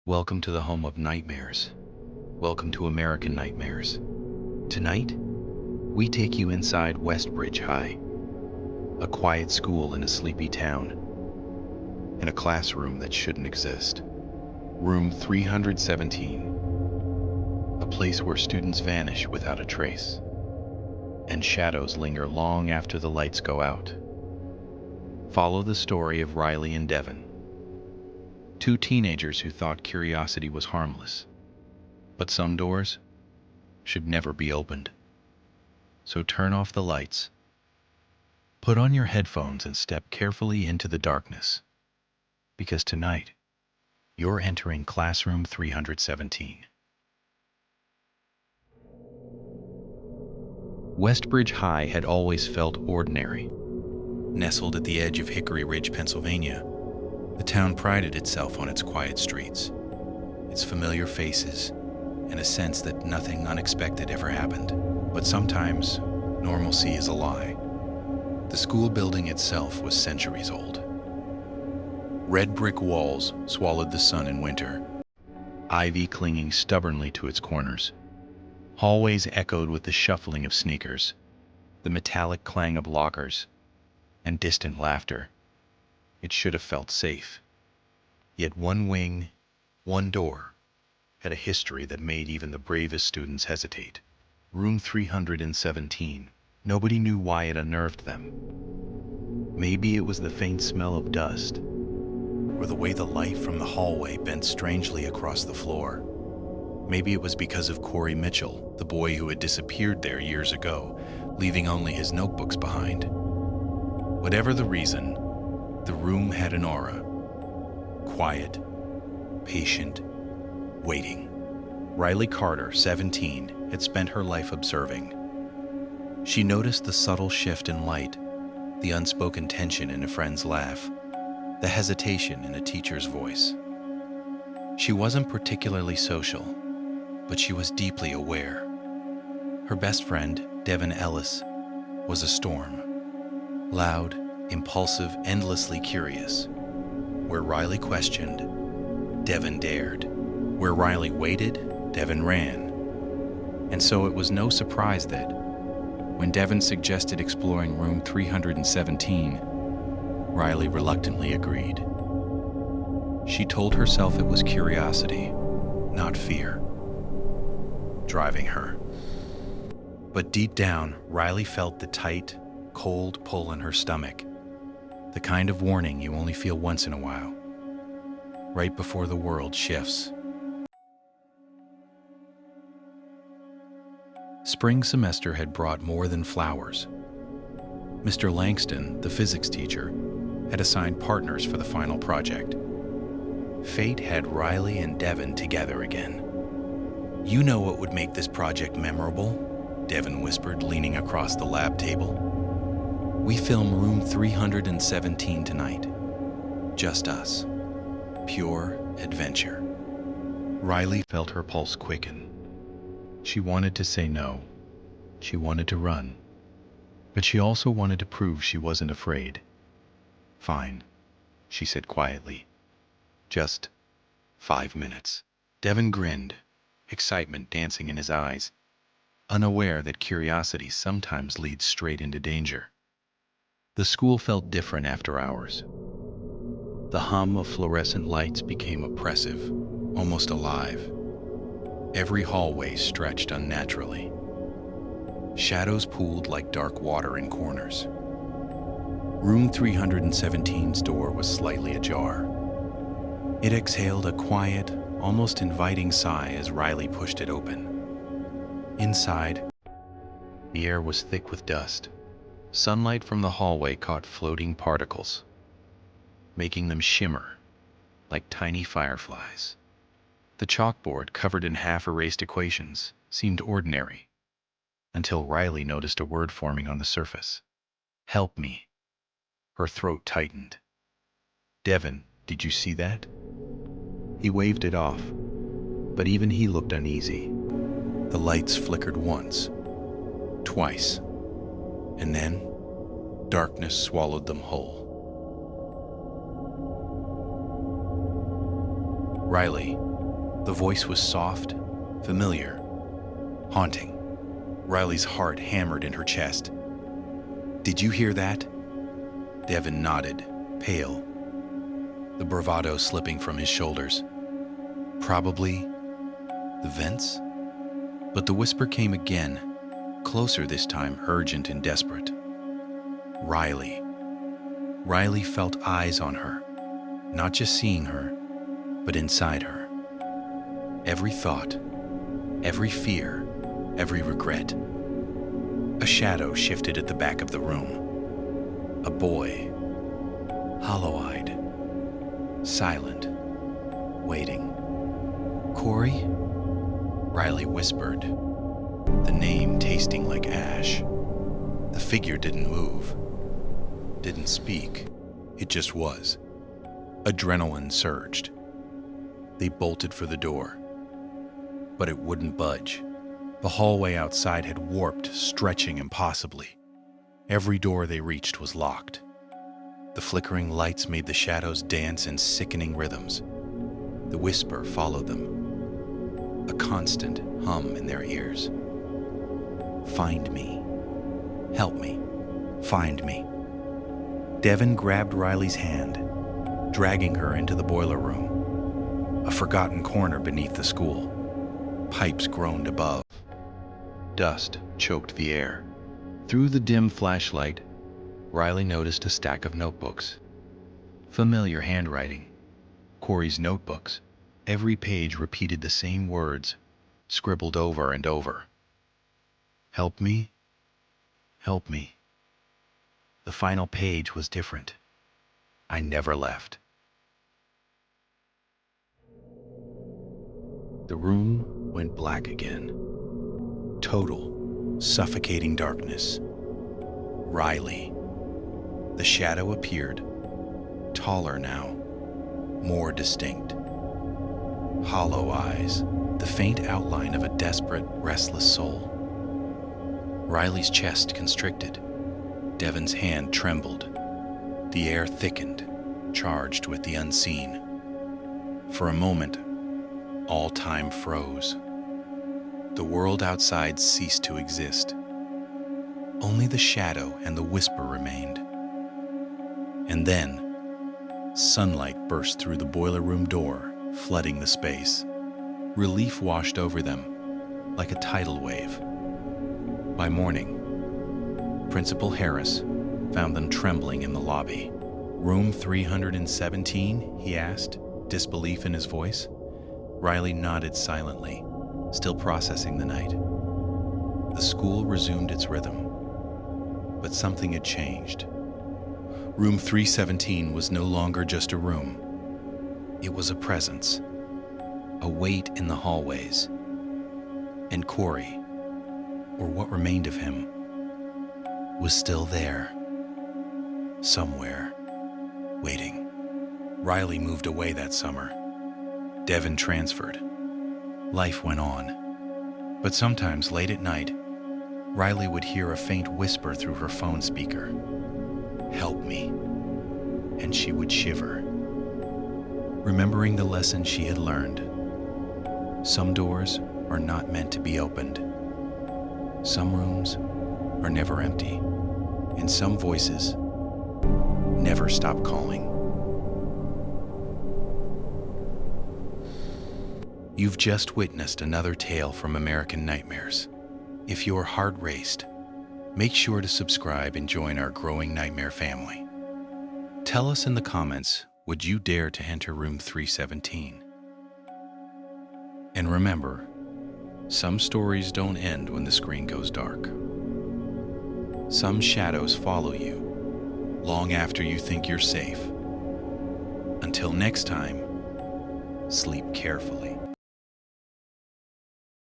Welcome to the home of nightmares. Welcome to American Nightmares. Tonight, we take you inside Westbridge High, a quiet school in a sleepy town, in a classroom that shouldn't exist. Room 317, a place where students vanish without a trace, and shadows linger long after the lights go out. Follow the story of Riley and Devin, two teenagers who thought curiosity was harmless. But some doors should never be opened. So turn off the lights, put on your headphones, and step carefully into the darkness. Because tonight, you're entering Classroom 317. Westbridge High had always felt ordinary. Nestled at the edge of Hickory Ridge, Pennsylvania, the town prided itself on its quiet streets, its familiar faces, and a sense that nothing unexpected ever happened. But sometimes, normalcy is a lie. The school building itself was centuries old. Red brick walls swallowed the sun in winter, ivy clinging stubbornly to its corners. Hallways echoed with the shuffling of sneakers, the metallic clang of lockers, and distant laughter. It should have felt safe. Yet one wing, one door, had a history that made even the bravest students hesitate. Room 317. Nobody knew why it unnerved them. Maybe it was the faint smell of dust, or the way the light from the hallway bent strangely across the floor. Maybe it was because of Corey Mitchell, the boy who had disappeared there years ago, leaving only his notebooks behind. Whatever the reason, the room had an aura. Quiet, patient, waiting. Riley Carter, 17, had spent her life observing. She noticed the subtle shift in light, the unspoken tension in a friend's laugh, the hesitation in a teacher's voice. She wasn't particularly social, but she was deeply aware. Her best friend, Devin Ellis, was a storm. Loud, impulsive, endlessly curious. Where Riley questioned, Devin dared. Where Riley waited, Devin ran. And so it was no surprise that, when Devin suggested exploring room 317, Riley reluctantly agreed. She told herself it was curiosity, not fear, driving her. But deep down, Riley felt the tight, cold pull in her stomach, the kind of warning you only feel once in a while, right before the world shifts. Spring semester had brought more than flowers. Mr. Langston, the physics teacher, had assigned partners for the final project. Fate had Riley and Devin together again. "You know what would make this project memorable?" Devin whispered, leaning across the lab table. "We film room 317 tonight. Just us. Pure adventure." Riley felt her pulse quicken. She wanted to say no. She wanted to run. But she also wanted to prove she wasn't afraid. "Fine," she said quietly. "Just 5 minutes." Devin grinned, excitement dancing in his eyes, unaware that curiosity sometimes leads straight into danger. The school felt different after hours. The hum of fluorescent lights became oppressive, almost alive. Every hallway stretched unnaturally. Shadows pooled like dark water in corners. Room 317's door was slightly ajar. It exhaled a quiet, almost inviting sigh as Riley pushed it open. Inside, the air was thick with dust. Sunlight from the hallway caught floating particles, making them shimmer like tiny fireflies. The chalkboard, covered in half-erased equations, seemed ordinary, until Riley noticed a word forming on the surface. "Help me." Her throat tightened. "Devin, did you see that?" He waved it off, but even he looked uneasy. The lights flickered once, twice, and then darkness swallowed them whole. "Riley," The voice was soft, familiar, haunting. Riley's heart hammered in her chest. "Did you hear that?" Devin nodded, pale, the bravado slipping from his shoulders. "Probably the vents?" But the whisper came again, closer this time, urgent and desperate. Riley. Riley felt eyes on her, not just seeing her, but inside her. Every thought, every fear, every regret. A shadow shifted at the back of the room. A boy, hollow-eyed, silent, waiting. "Corey?" Riley whispered, the name tasting like ash. The figure didn't move, didn't speak. It just was. Adrenaline surged. They bolted for the door, but it wouldn't budge. The hallway outside had warped, stretching impossibly. Every door they reached was locked. The flickering lights made the shadows dance in sickening rhythms. The whisper followed them, a constant hum in their ears. "Find me. Help me. Find me." Devin grabbed Riley's hand, dragging her into the boiler room, a forgotten corner beneath the school. Pipes groaned above. Dust choked the air. Through the dim flashlight, Riley noticed a stack of notebooks. Familiar handwriting. Corey's notebooks. Every page repeated the same words, scribbled over and over. "Help me. Help me." The final page was different. "I never left." The room went black again. Total, suffocating darkness. Riley. The shadow appeared, taller now, more distinct. Hollow eyes, the faint outline of a desperate, restless soul. Riley's chest constricted. Devin's hand trembled. The air thickened, charged with the unseen. For a moment, all time froze. The world outside ceased to exist. Only the shadow and the whisper remained. And then, sunlight burst through the boiler room door, flooding the space. Relief washed over them, like a tidal wave. By morning, Principal Harris found them trembling in the lobby. "Room 317?" he asked, disbelief in his voice. Riley nodded silently, still processing the night. The school resumed its rhythm, but something had changed. Room 317 was no longer just a room. It was a presence, a weight in the hallways. And Corey, or what remained of him, was still there, somewhere, waiting. Riley moved away that summer. Devin transferred. Life went on. But sometimes late at night, Riley would hear a faint whisper through her phone speaker. "Help me." And she would shiver, remembering the lesson she had learned. Some doors are not meant to be opened. Some rooms are never empty. And some voices never stop calling. You've just witnessed another tale from American Nightmares. If your heart raced, make sure to subscribe and join our growing nightmare family. Tell us in the comments, would you dare to enter room 317? And remember, some stories don't end when the screen goes dark. Some shadows follow you long after you think you're safe. Until next time, sleep carefully.